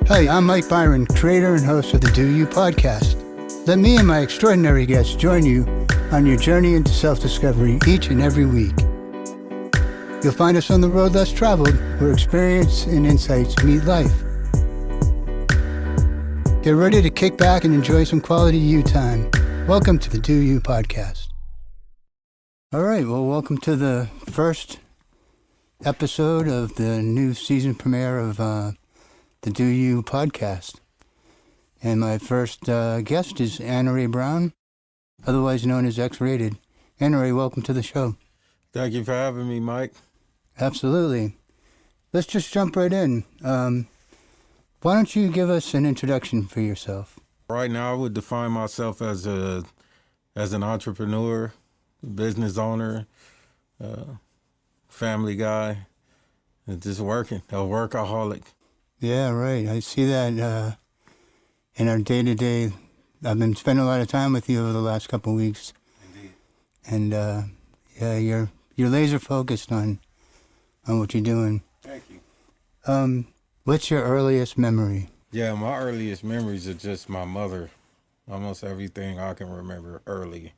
Hi, I'm Mike Byron, creator and host of the Do You podcast. Let me and my extraordinary guests join you on your journey into self-discovery each and every week. You'll find us on the road less traveled, where experience and insights meet life. Get ready to kick back and enjoy some quality you time. Welcome to the Do You podcast. All right, well, welcome to the first episode of the new season premiere of the Do You podcast. And my first guest is Anerae Brown, otherwise known as XRaided. Anerae, welcome to the show. Thank you for having me, Mike. Absolutely. Let's just jump right in. Why don't you give us an introduction for yourself? Right now, I would define myself as an entrepreneur, business owner, family guy, and just working, a workaholic. Yeah, right. I see that in our day-to-day. I've been spending a lot of time with you over the last couple of weeks. Indeed. And yeah, you're laser focused on what you're doing. Thank you. What's your earliest memory? Yeah, my earliest memories are just my mother. Almost everything I can remember early,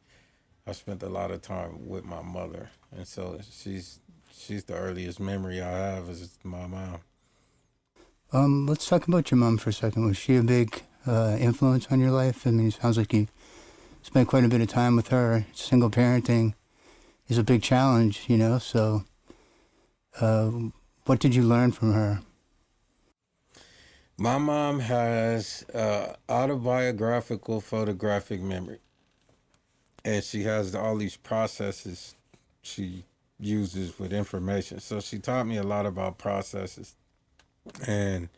I spent a lot of time with my mother, and so she's the earliest memory I have is my mom. Let's talk about your mom for a second. Was she a big influence on your life? I mean, it sounds like you spent quite a bit of time with her. Single parenting is a big challenge, you know, so what did you learn from her? My mom has autobiographical photographic memory, and she has all these processes she uses with information. So she taught me a lot about processes, and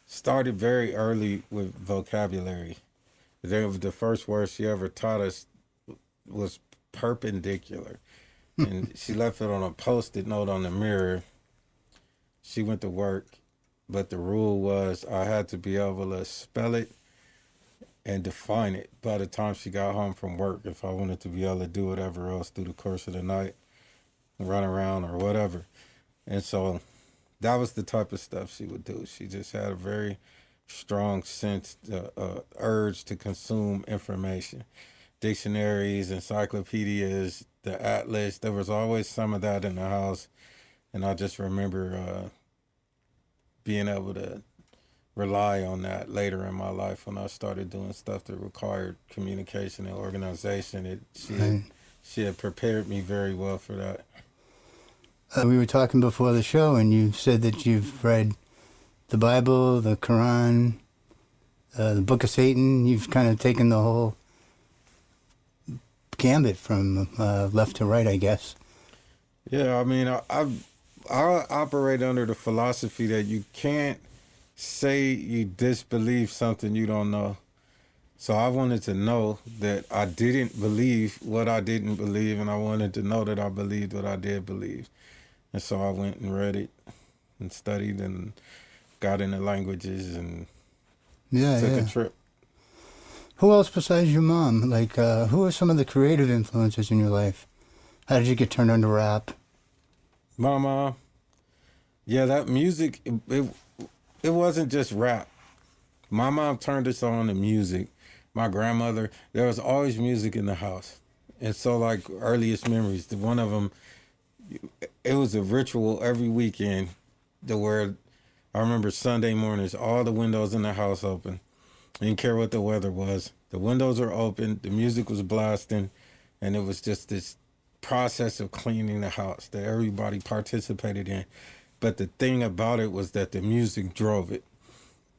started very early with vocabulary. The first word she ever taught us was perpendicular, and she left it on a Post-it note on the mirror. She went to work, but the rule was I had to be able to spell it and define it by the time she got home from work if I wanted to be able to do whatever else through the course of the night, run around or whatever. And so that was the type of stuff she would do. She just had a very strong sense, urge to consume information. Dictionaries, encyclopedias, the atlas, there was always some of that in the house. And I just remember being able to rely on that later in my life when I started doing stuff that required communication and organization. She had prepared me very well for that. We were talking before the show, and you said that you've read the Bible, the Quran, the Book of Satan. You've kind of taken the whole gambit from left to right, I guess. Yeah, I mean, I operate under the philosophy that you can't say you disbelieve something you don't know. So I wanted to know that I didn't believe what I didn't believe, and I wanted to know that I believed what I did believe. And so I went and read it and studied and got into languages and took a trip. Who else besides your mom? Like, who are some of the creative influences in your life? How did you get turned on to rap? My mom. Yeah, that music, it wasn't just rap. My mom turned us on to music. My grandmother, there was always music in the house. And so, like, earliest memories, one of them, it was a ritual every weekend where I remember Sunday mornings, all the windows in the house open. I didn't care what the weather was. The windows were open, the music was blasting, and it was just this process of cleaning the house that everybody participated in. But the thing about it was that the music drove it.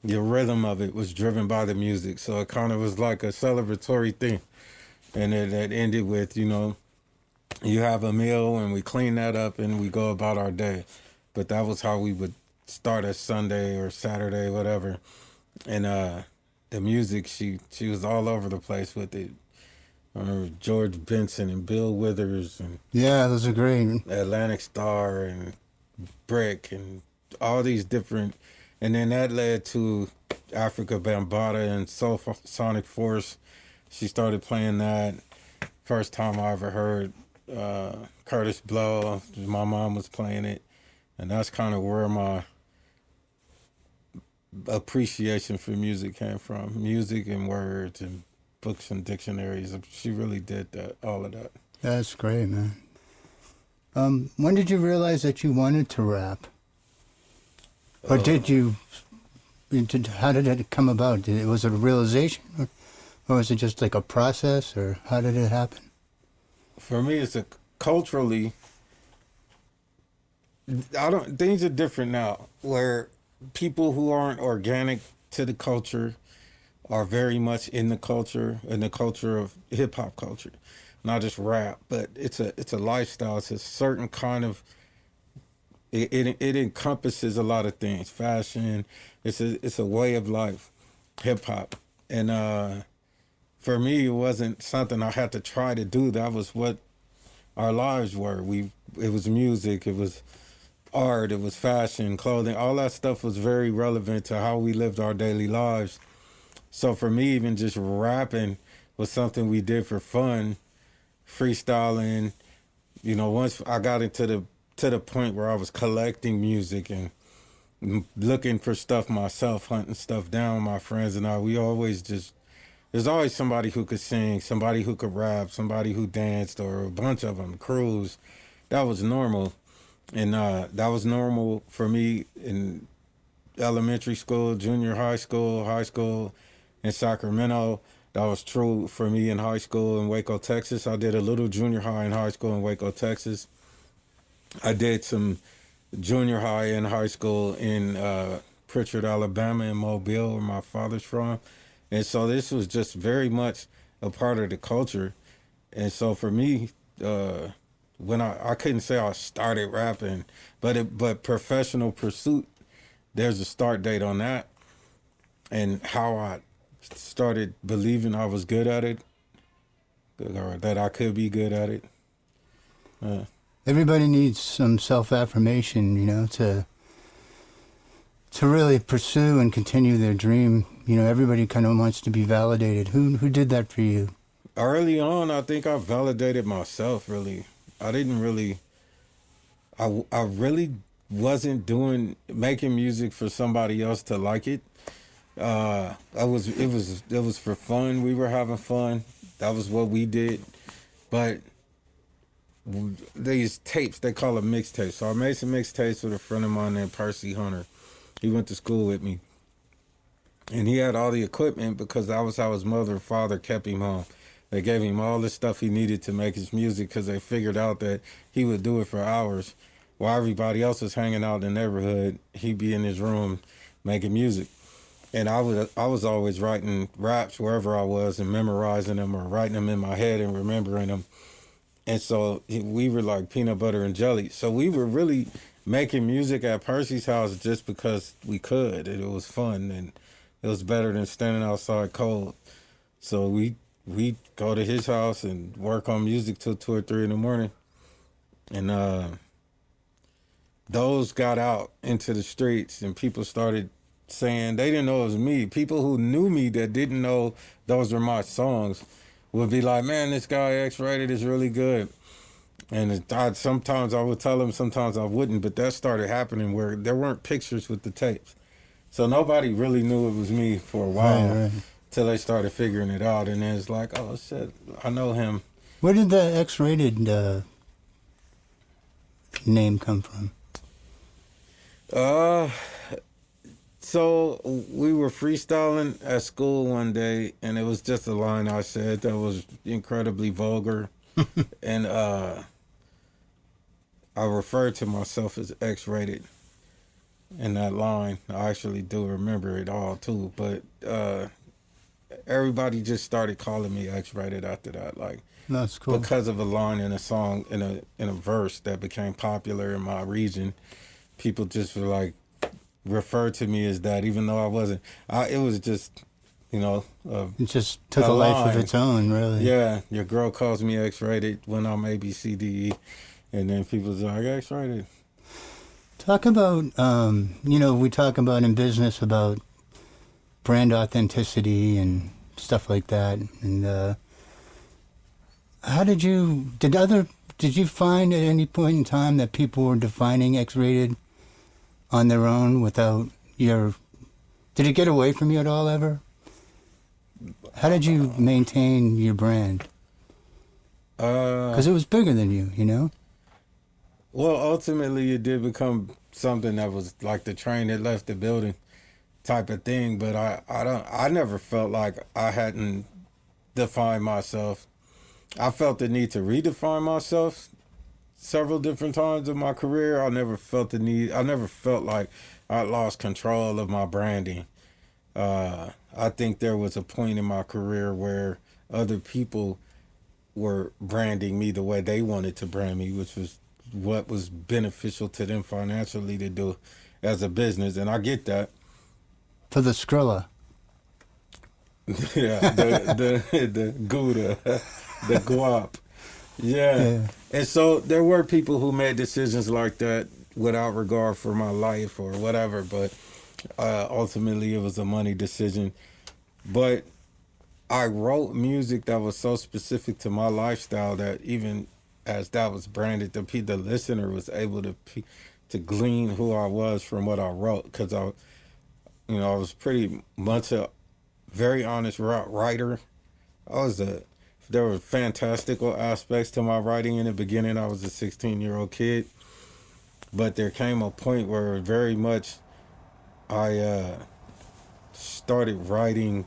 The rhythm of it was driven by the music. So it kind of was like a celebratory thing. And it ended with, you know, you have a meal and we clean that up and we go about our day. But that was how we would start a Sunday or Saturday, whatever. And the music, she was all over the place with it. I remember George Benson and Bill Withers and yeah, those are great. Atlantic Starr and Brick and all these different, and then that led to Africa Bambaataa and Soul Sonic Force. She started playing that. First time I ever heard Curtis Blow, my mom was playing it, and that's kind of where appreciation for music came from. Music and words and books and dictionaries. She really did that, all of that. That's great, man. When did you realize that you wanted to rap? Or did you? How did it come about? Was it a realization, or was it just like a process, or how did it happen? For me, it's culturally. Things are different now, where people who aren't organic to the culture are very much in the culture of hip hop culture, not just rap, but it's a lifestyle. It's a certain kind of. It encompasses a lot of things. Fashion. It's a way of life, hip hop, and for me, it wasn't something I had to try to do. That was what our lives were. It was music. It was art. It was fashion, clothing. All that stuff was very relevant to how we lived our daily lives. So for me, even just rapping was something we did for fun, freestyling. You know, once I got into the point where I was collecting music and looking for stuff myself, hunting stuff down, my friends and I, there's always somebody who could sing, somebody who could rap, somebody who danced, or a bunch of them, crews. That was normal. And that was normal for me in elementary school, junior high school in Sacramento. That was true for me in high school in Waco, Texas. I did a little junior high in high school in Waco, Texas. I did some junior high and high school in Pritchard, Alabama, in Mobile, where my father's from. And so this was just very much a part of the culture. And so for me, when I couldn't say I started rapping, but professional pursuit, there's a start date on that. And how I started believing I was good at it, or that I could be good at it. Everybody needs some self-affirmation, to really pursue and continue their dream. Everybody kind of wants to be validated. Who did that for you? Early on, I think I validated myself, really. I really wasn't making music for somebody else to like it. It was for fun. We were having fun. That was what we did. But these tapes, they call them mixtapes. So I made some mixtapes with a friend of mine named Percy Hunter. He went to school with me. And he had all the equipment because that was how his mother and father kept him home. They gave him all the stuff he needed to make his music because they figured out that he would do it for hours. While everybody else was hanging out in the neighborhood, he'd be in his room making music. And I was always writing raps wherever I was and memorizing them or writing them in my head and remembering them. And so we were like peanut butter and jelly. So we were really making music at Percy's house just because we could. And it was fun and it was better than standing outside cold. So we go to his house and work on music till 2 or 3 in the morning. And those got out into the streets and people started saying they didn't know it was me. People who knew me that didn't know those were my songs would be like, man, this guy XRaided is really good. And sometimes I would tell them, sometimes I wouldn't, but that started happening where there weren't pictures with the tapes. So nobody really knew it was me for a while. Right. Till they started figuring it out, and then it's like, oh shit, I know him. Where did the XRaided name come from? So we were freestyling at school one day, and it was just a line I said that was incredibly vulgar, and I referred to myself as XRaided in that line. I actually do remember it all too, but everybody just started calling me XRaided after that, like that's cool. Because of a line in a song in a verse that became popular in my region. People just were like referred to me as that, even though I wasn't. It was just, it just took a life of its own, really. Yeah, your girl calls me XRaided when I'm ABCDE, and then people's like XRaided. Talk about, we talk about in business about brand authenticity and stuff like that. And how did you find at any point in time that people were defining XRaided on their own without your Did it get away from you at all ever? How did you maintain your brand? Because it was bigger than you, you know? Well, ultimately, it did become something that was like the train that left the building type of thing. But I never felt like I hadn't defined myself. I felt the need to redefine myself several different times in my career. I never felt the need. I never felt like I lost control of my branding. I think there was a point in my career where other people were branding me the way they wanted to brand me, which was what was beneficial to them financially to do as a business. And I get that. For the Skrilla. Yeah, the Gouda, the guap. Yeah. And so there were people who made decisions like that without regard for my life or whatever, but ultimately it was a money decision. But I wrote music that was so specific to my lifestyle that even as that was branded, the listener was able to glean who I was from what I wrote, because I was pretty much a very honest writer. There were fantastical aspects to my writing in the beginning. I was a 16-year-old kid, but there came a point where very much I started writing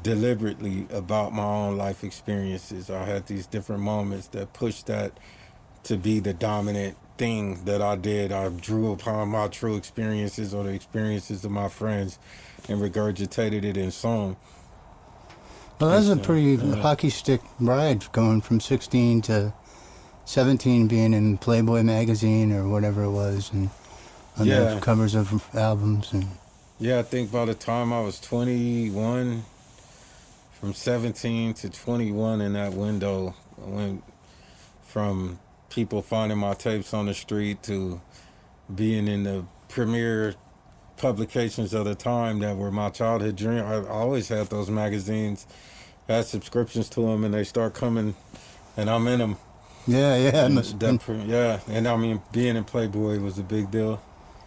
deliberately about my own life experiences. I had these different moments that pushed that to be the dominant thing that I did. I drew upon my true experiences or the experiences of my friends and regurgitated it in song. Well, that's a pretty hockey stick ride, going from 16 to 17 being in Playboy magazine or whatever it was, and on the covers of albums. And yeah, I think by the time I was 21, from 17 to 21 in that window, I went from people finding my tapes on the street to being in the premier publications of the time that were my childhood dream. I always had those magazines, had subscriptions to them, and they start coming, and I'm in them. Yeah. And I mean, being in Playboy was a big deal.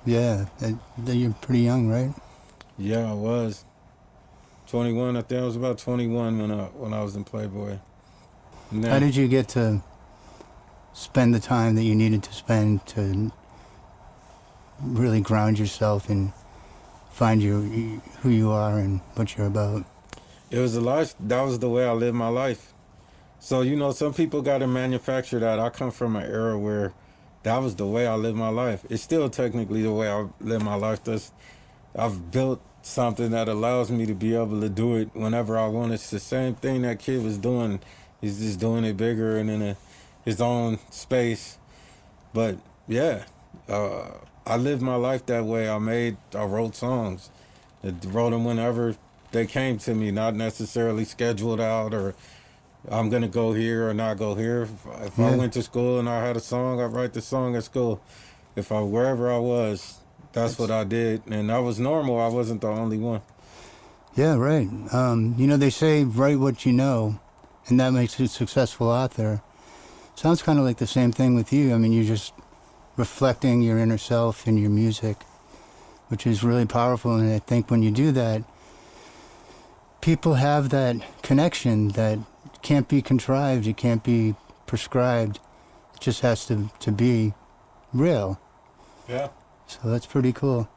Yeah, you're pretty young, right? Yeah, I was 21. I think I was about 21 when I was in Playboy. How did you get to spend the time that you needed to spend to really ground yourself and find who you are and what you're about? It was a life. That was the way I lived my life. So, some people got to manufacture that. I come from an era where that was the way I lived my life. It's still technically the way I live my life. I've built something that allows me to be able to do it whenever I want. It's the same thing that kid was doing. He's just doing it bigger and in his own space. But yeah, I lived my life that way. I wrote songs. I wrote them whenever they came to me, not necessarily scheduled out or I'm going to go here or not go here. If I went to school and I had a song, I'd write the song at school. Wherever I was, that's what I did. And that was normal. I wasn't the only one. Yeah, right. They say write what you know, and that makes you a successful author. Sounds kind of like the same thing with you. I mean, you're just reflecting your inner self in your music, which is really powerful. And I think when you do that, people have that connection that can't be contrived, it can't be prescribed. It just has to be real. Yeah. So that's pretty cool.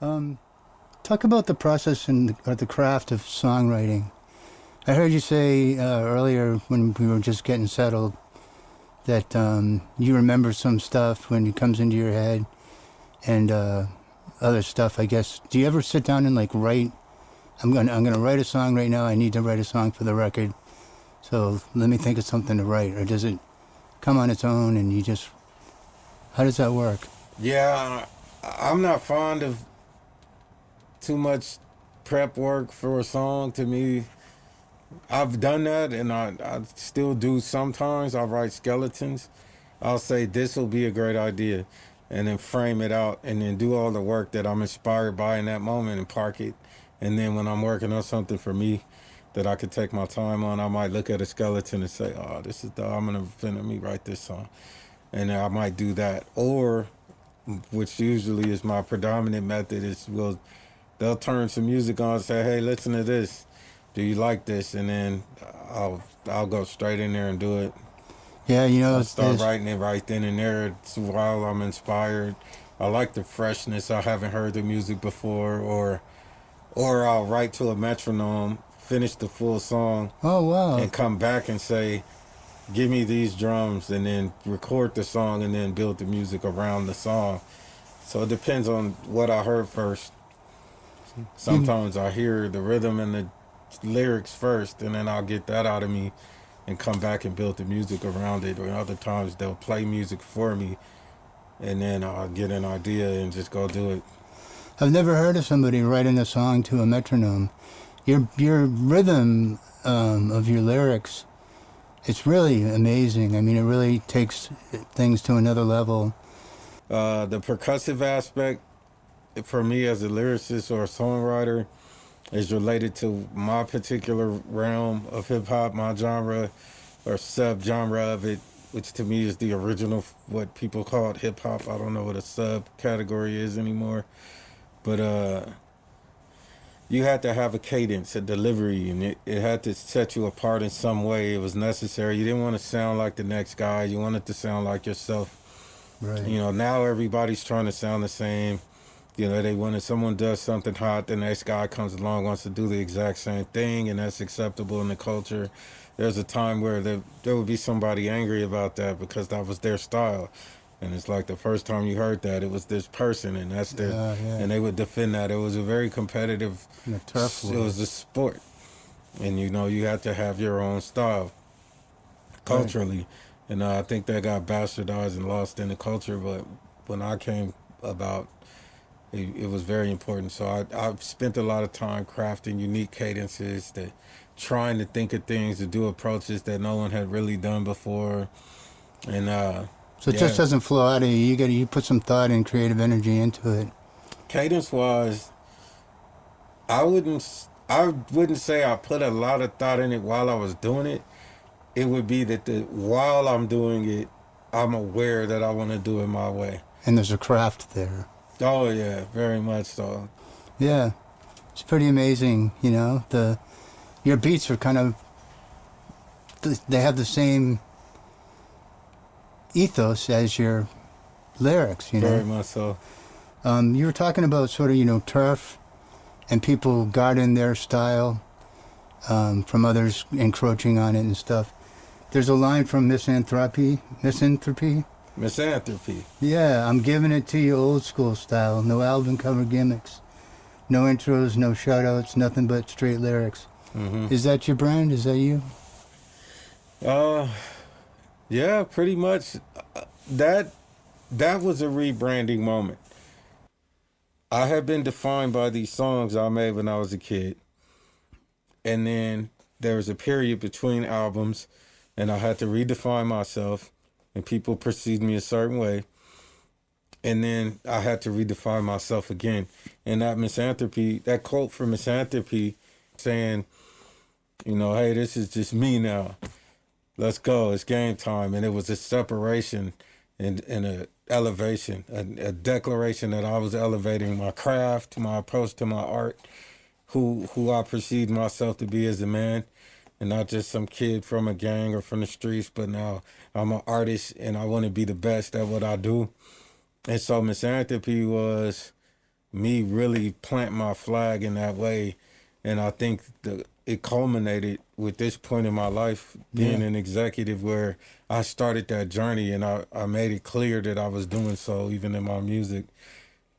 Talk about the process or the craft of songwriting. I heard you say earlier when we were just getting settled that you remember some stuff when it comes into your head and other stuff, I guess. Do you ever sit down and write? I'm gonna write a song right now. I need to write a song for the record. So let me think of something to write. Or does it come on its own and how does that work? Yeah, I'm not fond of too much prep work for a song. To me, I've done that and I still do sometimes. I write skeletons. I'll say this will be a great idea and then frame it out and then do all the work that I'm inspired by in that moment and park it. And then when I'm working on something for me that I could take my time on, I might look at a skeleton and say, oh, I'm going to let me write this song. And I might do that. Or, which usually is my predominant method, is the they'll turn some music on and say, hey, listen to this. Do you like this? And then I'll go straight in there and do it. Yeah, you know, I'll start writing it right then and there. It's while I'm inspired. I like the freshness. I haven't heard the music before, or I'll write to a metronome, finish the full song, oh wow, and come back and say, give me these drums, and then record the song and then build the music around the song. So it depends on what I heard first. Sometimes I hear the rhythm and the lyrics first, and then I'll get that out of me and come back and build the music around it. Or other times they'll play music for me, and then I'll get an idea and just go do it. I've never heard of somebody writing a song to a metronome. Your rhythm of your lyrics, it's really amazing. I mean, it really takes things to another level. The percussive aspect, for me as a lyricist or a songwriter, is related to my particular realm of hip-hop, my genre or sub-genre of it, which to me is the original, what people call hip-hop. I don't know what a sub-category is anymore. But you had to have a cadence, a delivery, and it had to set you apart in some way. It was necessary. You didn't want to sound like the next guy. You wanted to sound like yourself. Right. You know, now everybody's trying to sound the same. You know, when someone does something hot, the next guy comes along, wants to do the exact same thing, and that's acceptable in the culture. There's a time where there would be somebody angry about that because that was their style. And it's like the first time you heard that, it was this person, and that's their, and they would defend that. It was a very competitive, it was a sport. And, you know, you had to have your own style culturally. Right. And I think that got bastardized and lost in the culture. But when I came about, it was very important. So I've spent a lot of time crafting unique cadences, trying to think of things, to do approaches that no one had really done before. And so it just doesn't flow out of you. You put some thought and creative energy into it. Cadence wise, I wouldn't say I put a lot of thought in it while I was doing it. It would be that while I'm doing it, I'm aware that I want to do it my way. And there's a craft there. Oh yeah, very much so. Yeah, it's pretty amazing. You know, your beats are kind of, they have the same ethos as your lyrics. You know, very much so. You were talking about sort of, you know, turf and people guarding their style from others encroaching on it and stuff. There's a line from Misanthropy. Yeah, I'm giving it to you old school style. No album cover gimmicks. No intros, no shoutouts, nothing but straight lyrics. Mm-hmm. Is that your brand? Is that you? Yeah, pretty much. That was a rebranding moment. I had been defined by these songs I made when I was a kid. And then there was a period between albums, and I had to redefine myself, and people perceived me a certain way. And then I had to redefine myself again. And that Misanthropy, that quote from Misanthropy saying, you know, hey, this is just me now. Let's go. It's game time. And it was a separation and a elevation, a declaration that I was elevating my craft, my approach to my art, who I perceived myself to be as a man, and not just some kid from a gang or from the streets, but now I'm an artist and I want to be the best at what I do. And so Misanthropy was me really planting my flag in that way. And I think it culminated with this point in my life, being an executive, where I started that journey, and I made it clear that I was doing so even in my music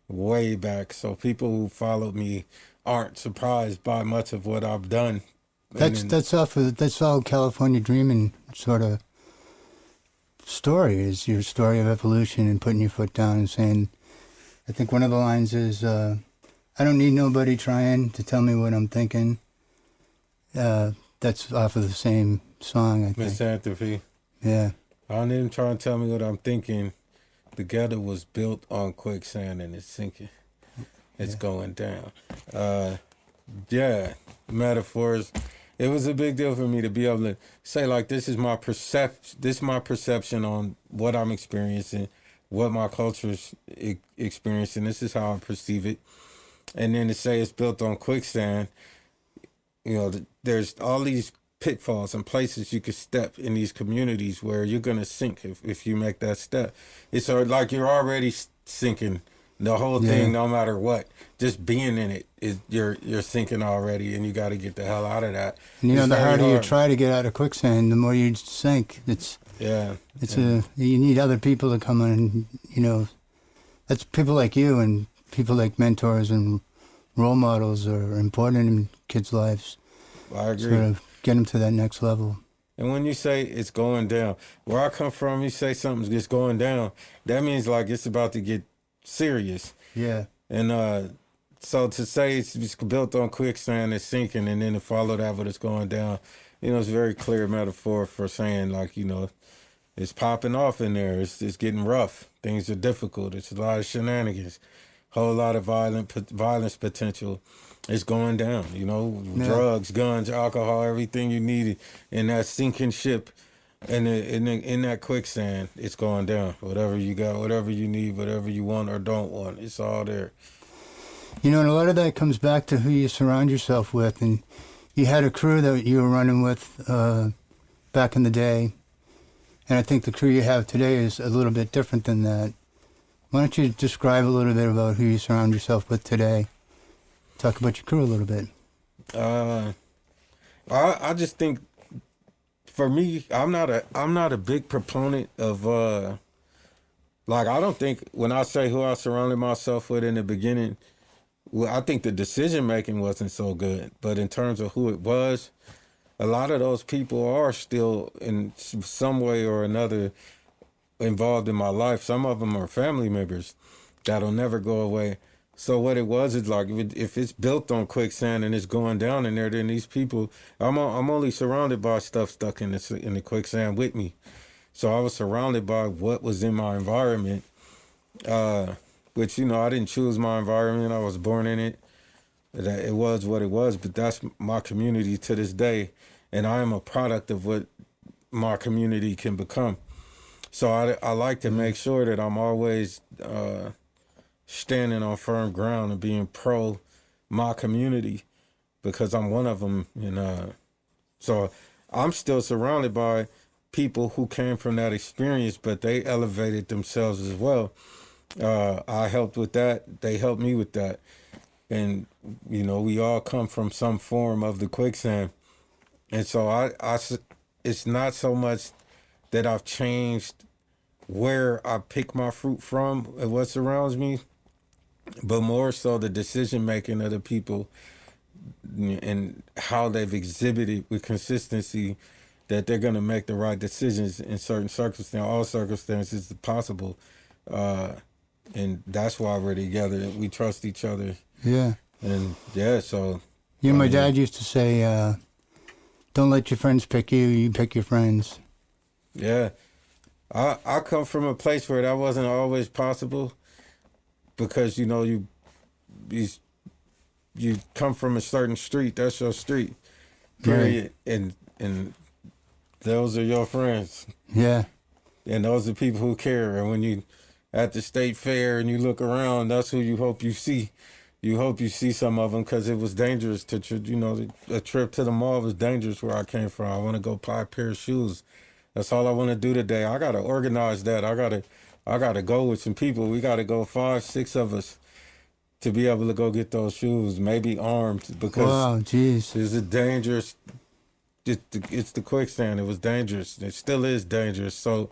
way back. So people who followed me aren't surprised by much of what I've done. That's all California Dreaming sort of story, is your story of evolution and putting your foot down and saying, I think one of the lines is, I don't need nobody trying to tell me what I'm thinking. That's off of the same song, I think. Misanthropy. Yeah. I don't need him trying to tell me what I'm thinking. The ghetto was built on quicksand and it's sinking. It's going down. Metaphors. It was a big deal for me to be able to say, like, this is my perception on what I'm experiencing, what my culture's experiencing. This is how I perceive it. And then to say it's built on quicksand, there's all these pitfalls and places you could step in these communities where you're going to sink if you make that step. It's like you're already sinking the whole thing, no matter what. Just being in it, you're sinking already, and you got to get the hell out of that. And the harder you try to get out of quicksand, the more you sink. You need other people to come on, and that's people like you and people like mentors and role models are important in kids' lives. I agree. Sort of get them to that next level. And when you say it's going down, where I come from, you say something's just going down, that means like it's about to get serious. Yeah. And so to say it's built on quicksand, it's sinking, and then to follow that with it's going down, it's a very clear metaphor for saying like, it's popping off in there. It's getting rough. Things are difficult. It's a lot of shenanigans, whole lot of violence potential. It's going down, drugs, guns, alcohol, everything you needed in that sinking ship, and in that quicksand, it's going down. Whatever you got, whatever you need, whatever you want or don't want, it's all there. And a lot of that comes back to who you surround yourself with. And you had a crew that you were running with back in the day, and I think the crew you have today is a little bit different than that. Why don't you describe a little bit about who you surround yourself with today? Talk about your crew a little bit. I just think, for me, I'm not a big proponent of I don't think when I say who I surrounded myself with in the beginning, I think the decision making wasn't so good. But in terms of who it was, a lot of those people are still in some way or another involved in my life. Some of them are family members that'll never go away. So what it was is like, if it's built on quicksand and it's going down in there, then these people, I'm only surrounded by stuff stuck in the quicksand with me. So I was surrounded by what was in my environment, which, I didn't choose my environment. I was born in it. It was what it was, but that's my community to this day. And I am a product of what my community can become. So I like to make sure that I'm always standing on firm ground and being pro my community, because I'm one of them. And so I'm still surrounded by people who came from that experience, but they elevated themselves as well. I helped with that. They helped me with that. And, we all come from some form of the quicksand. And so it's not so much that I've changed where I pick my fruit from and what surrounds me, but more so the decision making of the people and how they've exhibited with consistency that they're going to make the right decisions in certain circumstances, all circumstances possible. And that's why we're together. We trust each other. Yeah. And so. My dad used to say, don't let your friends pick you, you pick your friends. Yeah. I come from a place where that wasn't always possible, because you come from a certain street. That's your street, period. Right. And those are your friends. Yeah. And those are people who care. And when you at the state fair and you look around, that's who you hope you see. You hope you see some of them, because it was dangerous to a trip to the mall was dangerous where I came from. I want to go buy a pair of shoes. That's all I want to do today. I gotta organize that. I gotta go with some people. We gotta go 5, 6 of us to be able to go get those shoes, maybe armed, because it's a dangerous. It's the quicksand. It was dangerous. It still is dangerous. So,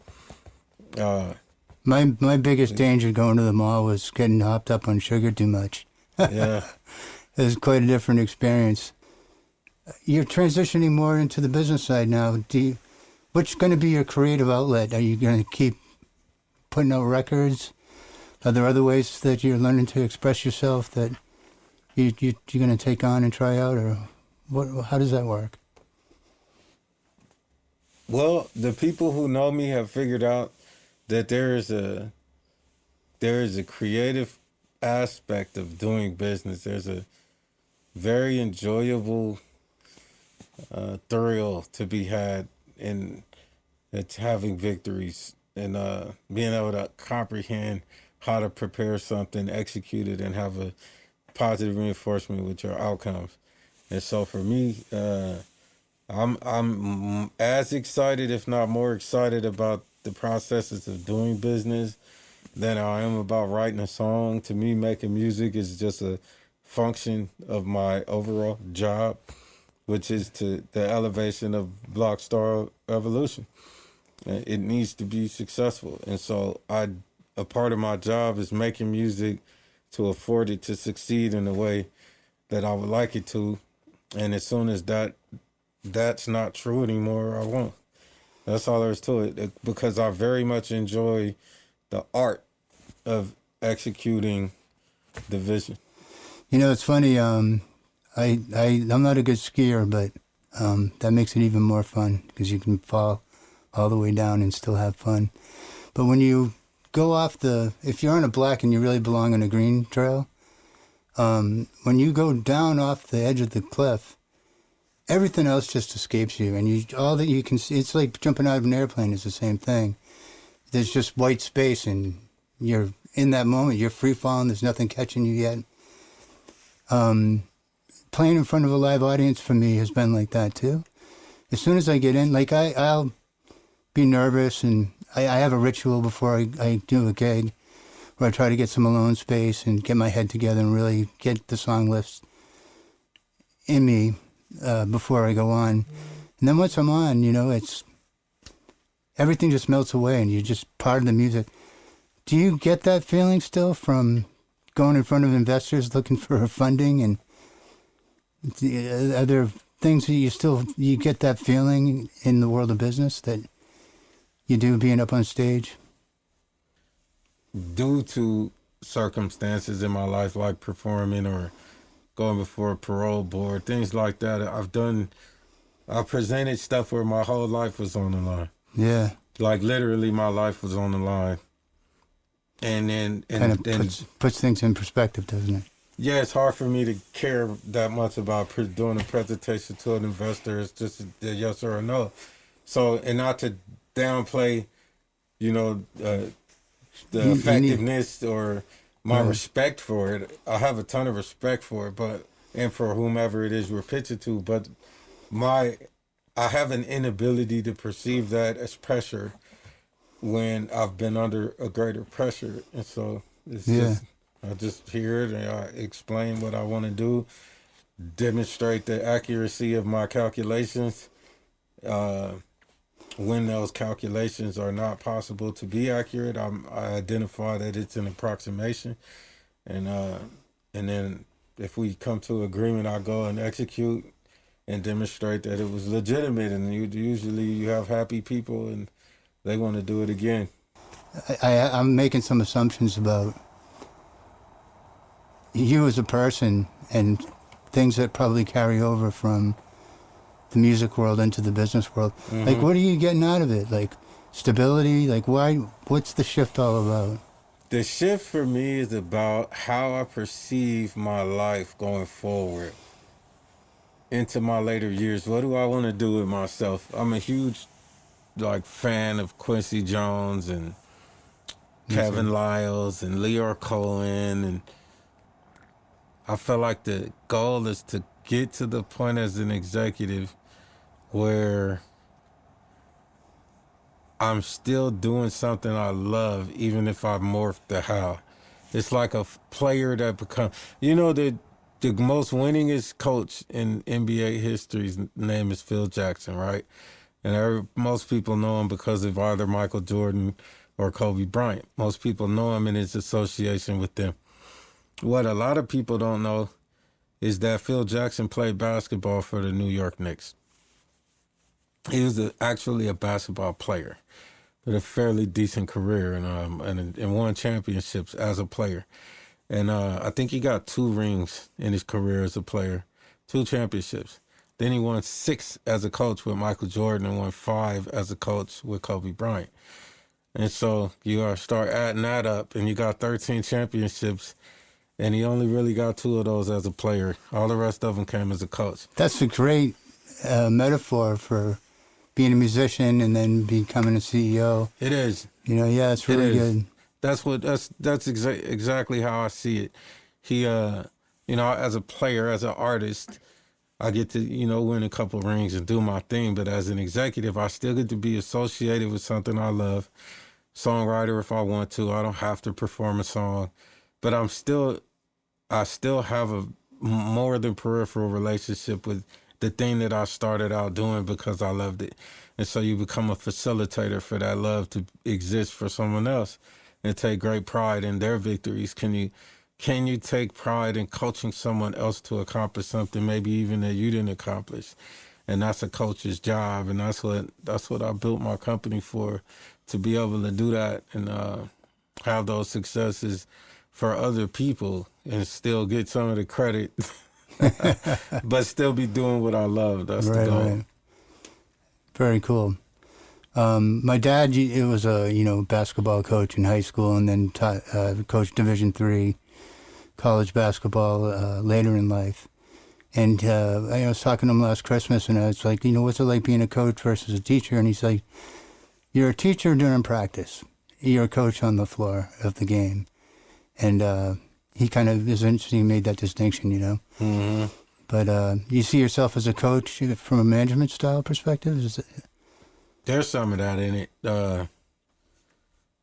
my biggest danger going to the mall was getting hopped up on sugar too much. Yeah, it was quite a different experience. You're transitioning more into the business side now. What's going to be your creative outlet? Are you going to keep putting out records? Are there other ways that you're learning to express yourself that you're going to take on and try out, or what? How does that work? Well, the people who know me have figured out that there is a creative aspect of doing business. There's a very enjoyable thrill to be had in it's having victories and being able to comprehend how to prepare something, execute it, and have positive reinforcement with your outcomes. And so for me, I'm as excited, if not more excited, about the processes of doing business than I am about writing a song. To me, making music is just a function of my overall job, which is to the elevation of Bloc Star Evolution. It needs to be successful. And so a part of my job is making music to afford it to succeed in the way that I would like it to. And as soon as that's not true anymore, I won't. That's all there is to it. Because I very much enjoy the art of executing the vision. You know, it's funny. I'm not a good skier, but that makes it even more fun because you can fall all the way down and still have fun. But when you go off if you're on a black and you really belong on a green trail, when you go down off the edge of the cliff, everything else just escapes you, and all that you can see, it's like jumping out of an airplane. Is the same thing. There's just white space, and you're in that moment. You're free falling. There's nothing catching you yet. Playing in front of a live audience for me has been like that too. As soon as I get in, like I'll be nervous, and I have a ritual before I do a gig where I try to get some alone space and get my head together and really get the song list in me before I go on. And then once I'm on, you know, everything just melts away and you're just part of the music. Do you get that feeling still from going in front of investors looking for funding? And are there things that you get that feeling in the world of business that you do being up on stage? Due to circumstances in my life, like performing or going before a parole board, things like that, I presented stuff where my whole life was on the line. Yeah. Like literally my life was on the line. And puts things in perspective, doesn't it? Yeah, it's hard for me to care that much about doing a presentation to an investor. It's just a yes or a no. So, and not to downplay, the effectiveness or my respect for it. I have a ton of respect for it, and for whomever it is we're pitching to, but I have an inability to perceive that as pressure when I've been under a greater pressure. And so I just hear it and I explain what I want to do, demonstrate the accuracy of my calculations. When those calculations are not possible to be accurate, I identify that it's an approximation. And then if we come to agreement, I go and execute and demonstrate that it was legitimate. And usually you have happy people and they want to do it again. I'm making some assumptions about you as a person and things that probably carry over from the music world into the business world. Mm-hmm. Like, what are you getting out of it? Like, stability? Like, what's the shift all about? The shift for me is about how I perceive my life going forward into my later years. What do I want to do with myself? I'm a huge fan of Quincy Jones and Kevin Liles and Leor Cohen, and I feel like the goal is to get to the point as an executive where I'm still doing something I love, even if I morph the how. It's like a player that becomes, the most winningest coach in NBA history's name is Phil Jackson, right? And most people know him because of either Michael Jordan or Kobe Bryant. Most people know him in his association with them. What a lot of people don't know is that Phil Jackson played basketball for the New York Knicks. He was actually a basketball player with a fairly decent career and won championships as a player. And I think he got 2 rings in his career as a player, 2 championships. Then he won 6 as a coach with Michael Jordan and won 5 as a coach with Kobe Bryant. And so you start adding that up, and you got 13 championships, and he only really got 2 of those as a player. All the rest of them came as a coach. That's a great metaphor for being a musician and then becoming a CEO. It is. It's really good. That's exactly how I see it. You know, as a player, as an artist, I get to, you know, win a couple rings and do my thing. But as an executive, I still get to be associated with something I love. Songwriter if I want to. I don't have to perform a song. But I still have a more than peripheral relationship with the thing that I started out doing because I loved it. And so you become a facilitator for that love to exist for someone else and take great pride in their victories. Can you take pride in coaching someone else to accomplish something maybe even that you didn't accomplish? And that's a coach's job, and that's what I built my company for, to be able to do that and have those successes for other people and still get some of the credit, but still be doing what I love. That's the goal. Right. Very cool. My dad, it was a basketball coach in high school, and then coached Division III college basketball later in life. And I was talking to him last Christmas, and I was like, what's it like being a coach versus a teacher? And he's like, you're a teacher during practice. You're a coach on the floor of the game. And he kind of is interesting. He made that distinction, Mm-hmm. But you see yourself as a coach from a management style perspective? There's some of that in it.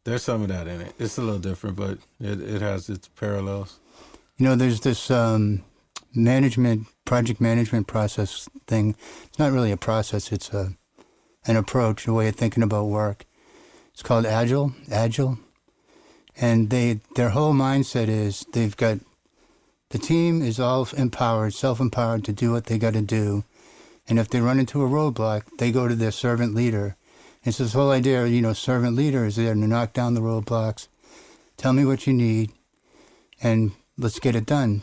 There's some of that in it. It's a little different, but it has its parallels. There's this project management process thing. It's not really a process. It's an approach, a way of thinking about work. It's called Agile. And their whole mindset is the team is all empowered, self-empowered to do what they got to do. And if they run into a roadblock, they go to their servant leader. And so this whole idea, servant leader is there to knock down the roadblocks, tell me what you need, and let's get it done.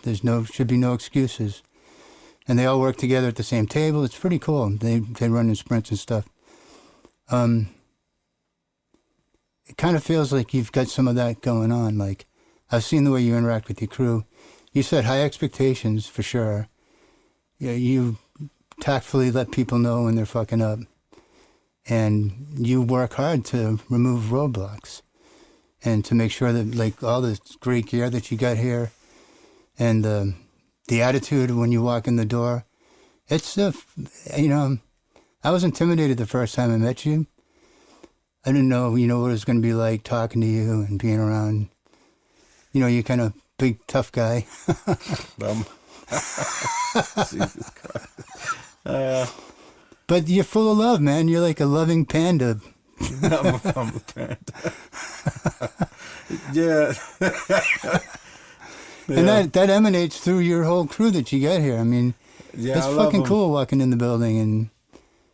Should be no excuses. And they all work together at the same table. It's pretty cool. They run in sprints and stuff. It kind of feels like you've got some of that going on. Like, I've seen the way you interact with your crew. You set high expectations for sure. Yeah, you tactfully let people know when they're fucking up. And you work hard to remove roadblocks and to make sure that, like, all the great gear that you got here and the attitude when you walk in the door, it's, I was intimidated the first time I met you. I didn't know, what it was going to be like talking to you and being around, you're kind of big, tough guy. Jesus Christ. But you're full of love, man. You're like a loving panda. I'm a panda. Yeah. And that emanates through your whole crew that you got here. I mean, it's fucking cool walking in the building. And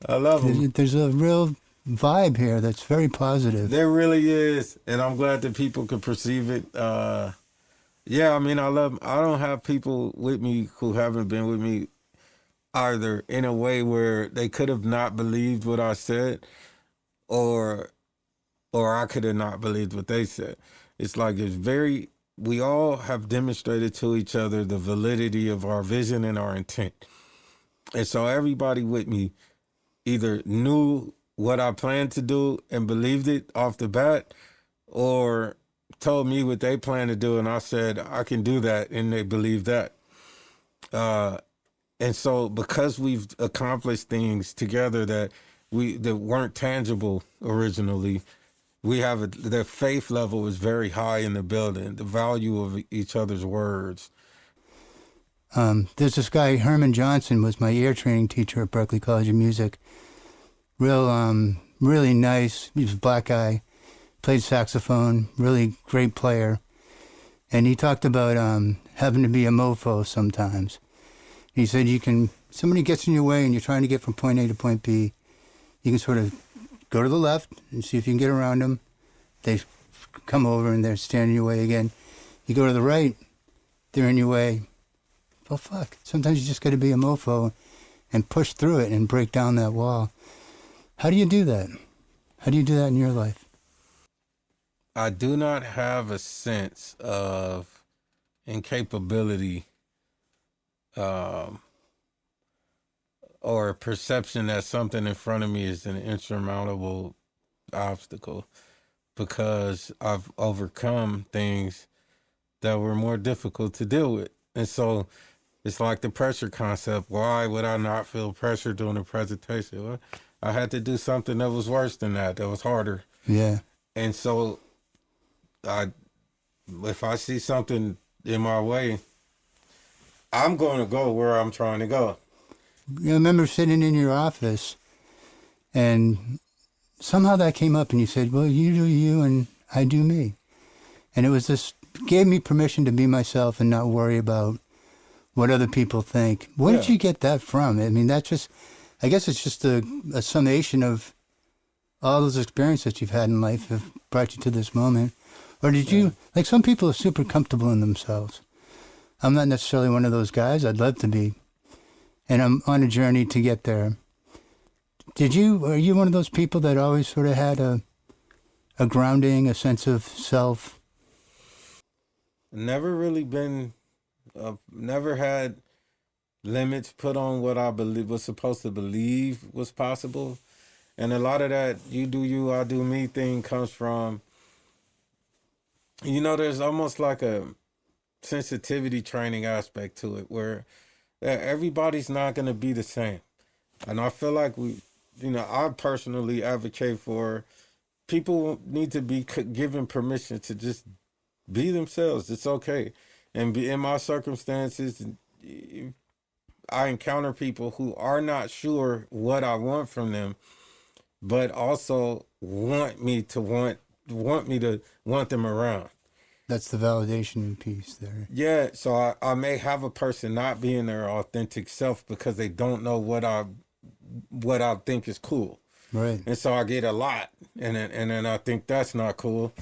I love them. There's a real vibe here that's very positive. There really is. And I'm glad that people could perceive it. Yeah, I mean, I don't have people with me who haven't been with me either in a way where they could have not believed what I said or I could have not believed what they said. It's like we all have demonstrated to each other the validity of our vision and our intent. And so everybody with me either knew what I planned to do and believed it off the bat, or told me what they planned to do and I said, I can do that, and they believed that. And so because we've accomplished things together that weren't tangible originally, we have the faith level is very high in the building, the value of each other's words. There's this guy, Herman Johnson, was my ear training teacher at Berklee College of Music. Really nice. He was a black guy, played saxophone, really great player. And he talked about having to be a MOFO sometimes. He said somebody gets in your way and you're trying to get from point A to point B, you can sort of go to the left and see if you can get around them. They come over and they're standing in your way again. You go to the right, they're in your way. Well, fuck. Sometimes you just got to be a MOFO and push through it and break down that wall. How do you do that? How do you do that in your life? I do not have a sense of incapability or a perception that something in front of me is an insurmountable obstacle, because I've overcome things that were more difficult to deal with. And so it's like the pressure concept. Why would I not feel pressure during the presentation? Well, I had to do something that was worse than that was harder. Yeah. And so if I see something in my way, I'm going to go where I'm trying to go. I remember sitting in your office, and somehow that came up, and you said, well, you do you, and I do me. And it was this, gave me permission to be myself and not worry about what other people think. Where did you get that from? I mean, that's just, I guess it's just a summation of all those experiences you've had in life have brought you to this moment. Or did you, like some people are super comfortable in themselves. I'm not necessarily one of those guys. I'd love to be. And I'm on a journey to get there. Are you one of those people that always sort of had a grounding, a sense of self? Never really been, never had limits put on what I believe was supposed to believe was possible. And a lot of that you do you, I do me thing comes from, there's almost like a sensitivity training aspect to it where everybody's not going to be the same. And I feel like I personally advocate for people need to be given permission to just be themselves. It's okay. And in my circumstances, I encounter people who are not sure what I want from them, but also want me to want them around. That's the validation piece there. Yeah, so I may have a person not being their authentic self because they don't know what I think is cool. Right. And so I get a lot, and then I think that's not cool.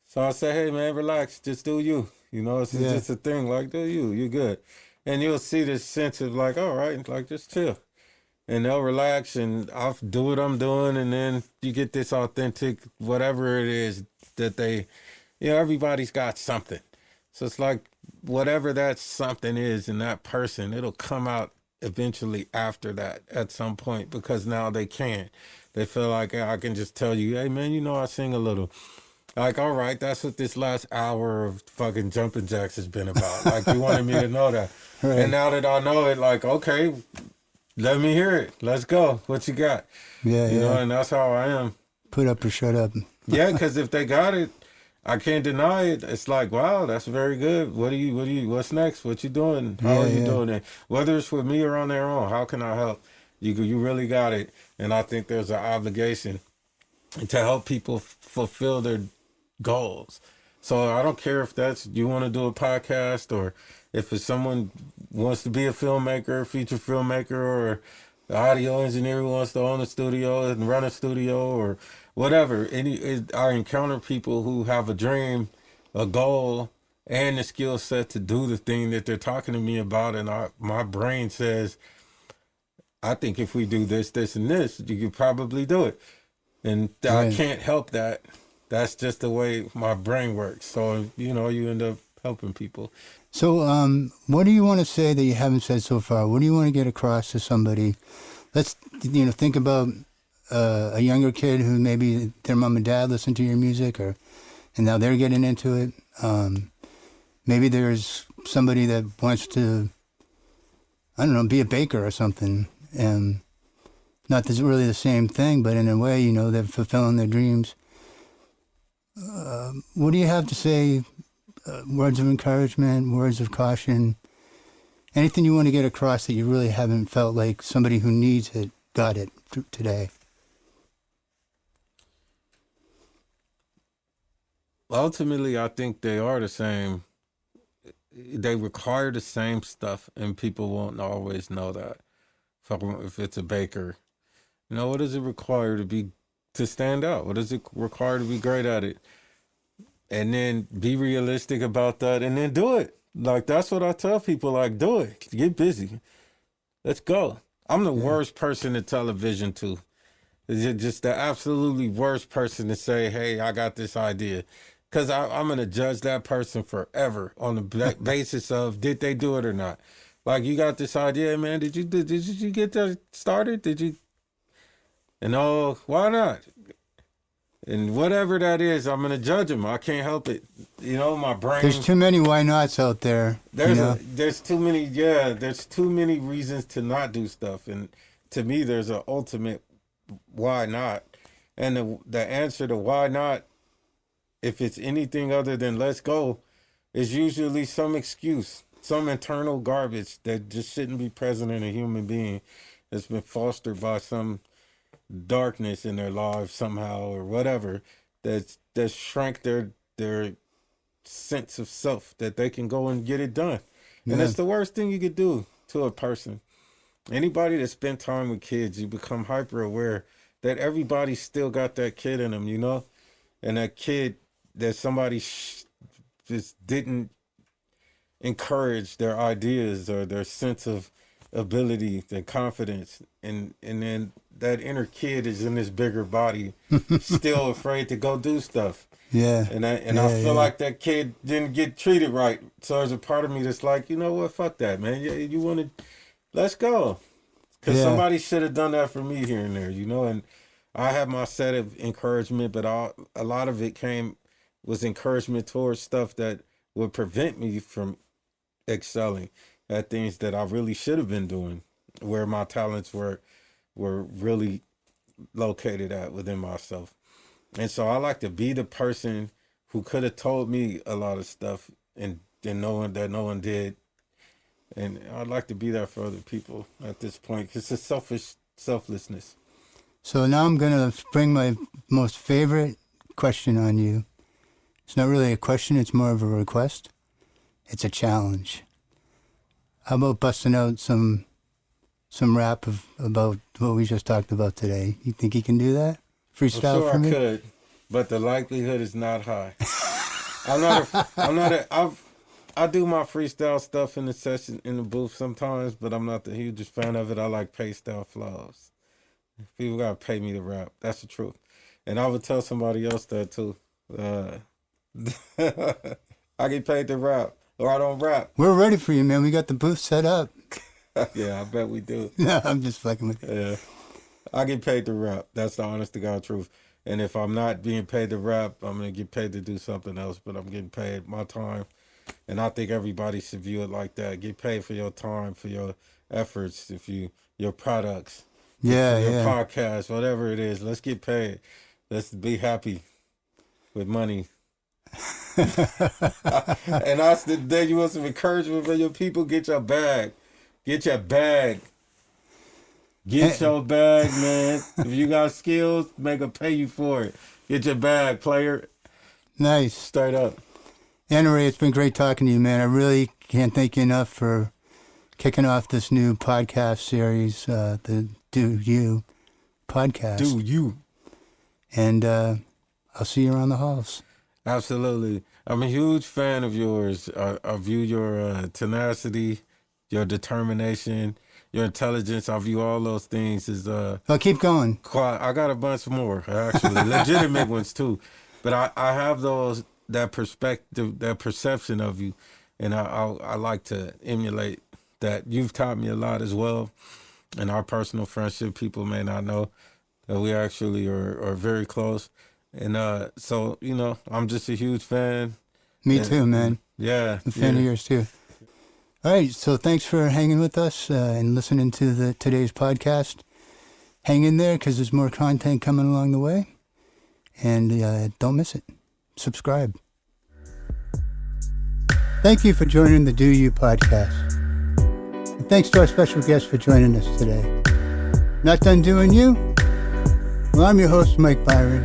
So I say, hey man, relax, just do you. It's just a thing. Like, do you're good. And you'll see this sense of like, all right, like just chill. And they'll relax and I'll do what I'm doing, and then you get this authentic whatever it is that they everybody's got something. So it's like whatever that something is in that person, it'll come out eventually after that at some point, because now they can. They feel like I can just tell you, hey man, I sing a little. Like, all right, that's what this last hour of fucking jumping jacks has been about. Like, you wanted me to know that. Right. And now that I know it, like, okay, let me hear it. Let's go. What you got? Yeah, and that's how I am. Put up or shut up. Yeah, because if they got it, I can't deny it. It's like, wow, that's very good. What's next? What you doing? How are you doing it? Whether it's with me or on their own, how can I help? You really got it. And I think there's an obligation to help people fulfill their goals. So I don't care if you want to do a podcast, or if it's someone wants to be a filmmaker, feature filmmaker, or the audio engineer who wants to own a studio and run a studio, or whatever. I encounter people who have a dream, a goal, and the skill set to do the thing that they're talking to me about. And my brain says, I think if we do this, this, and this, you could probably do it. And I can't help that. That's just the way my brain works. So, you end up helping people. So what do you want to say that you haven't said so far? What do you want to get across to somebody? Let's, think about a younger kid who maybe their mom and dad listen to your music, and now they're getting into it. Maybe there's somebody that wants to, I don't know, be a baker or something. And not that it's really the same thing, but in a way, they're fulfilling their dreams. What do you have to say? Words of encouragement, words of caution, anything you want to get across that you really haven't felt like somebody who needs it got it today? Ultimately, I think they are the same. They require the same stuff, and people won't always know that. If it's a baker, what does it require to stand out? What does it require to be great at it? And then be realistic about that, and then do it. Like, that's what I tell people, like, do it. Get busy. Let's go. I'm the worst person to tell a vision to. Just the absolutely worst person to say, hey, I got this idea. Because I'm going to judge that person forever on the basis of, did they do it or not? Like, you got this idea, man. Did you get that started? Did you? And why not? And whatever that is, I'm gonna judge them. I can't help it. You know, my brain. There's too many why nots out there. There's too many. Yeah, there's too many reasons to not do stuff. And to me, there's an ultimate why not. And the answer to why not, if it's anything other than let's go, is usually some excuse, some internal garbage that just shouldn't be present in a human being. That's been fostered by some darkness in their lives somehow or whatever that shrank their sense of self that they can go and get it done. Yeah. And it's the worst thing you could do to a person. Anybody that spent time with kids, you become hyper aware that everybody's still got that kid in them, you know, and that kid that somebody just didn't encourage their ideas or their sense of ability and confidence, and then that inner kid is in this bigger body still afraid to go do stuff. Yeah. I feel like that kid didn't get treated right. So there's a part of me that's like, you know what, fuck that, man. You want to, let's go. Because somebody should have done that for me here and there, you know. And I had my set of encouragement, but a lot of it was encouragement towards stuff that would prevent me from excelling at things that I really should have been doing, where my talents were really located at within myself. And so I like to be the person who could have told me a lot of stuff and knowing that no one did. And I'd like to be there for other people at this point, because it's selflessness. So now I'm going to spring my most favorite question on you. It's not really a question, it's more of a request. It's a challenge. How about busting out some rap about what we just talked about today? You think you can do that? Freestyle for me? I'm sure I could, but the likelihood is not high. I do my freestyle stuff in the session, in the booth sometimes, but I'm not the hugest fan of it. I like pay-style flows. People gotta pay me to rap. That's the truth. And I would tell somebody else that too. I get paid to rap, or I don't rap. We're ready for you, man. We got the booth set up. Yeah, I bet we do. No, I'm just fucking with you. Yeah. I get paid to rap. That's the honest to God truth. And if I'm not being paid to rap, I'm going to get paid to do something else, but I'm getting paid my time. And I think everybody should view it like that. Get paid for your time, for your efforts, your products, your podcast, whatever it is. Let's get paid. Let's be happy with money. And that's the day you want some encouragement for your people. Get your bag. Get your bag. Get your bag, man. If you got skills, make them pay you for it. Get your bag, player. Nice. Straight up. Anerae, it's been great talking to you, man. I really can't thank you enough for kicking off this new podcast series, the Do You podcast. Do You. And I'll see you around the halls. Absolutely. I'm a huge fan of yours. I view your tenacity, your determination, your intelligence. I view all those things as I'll keep going. I got a bunch more, actually, legitimate ones too. But I have that perspective, that perception of you, and I like to emulate that. You've taught me a lot as well. In our personal friendship, people may not know that we actually are very close. And so, you know, I'm just a huge fan. Me too, man. Yeah. I'm a fan of yours too. All right, so thanks for hanging with us and listening to today's podcast. Hang in there, because there's more content coming along the way. And don't miss it. Subscribe. Thank you for joining the Do You podcast. And thanks to our special guest for joining us today. Not done doing you? Well, I'm your host, Mike Byron.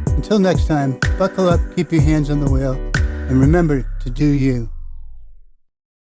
Until next time, buckle up, keep your hands on the wheel, and remember to do you.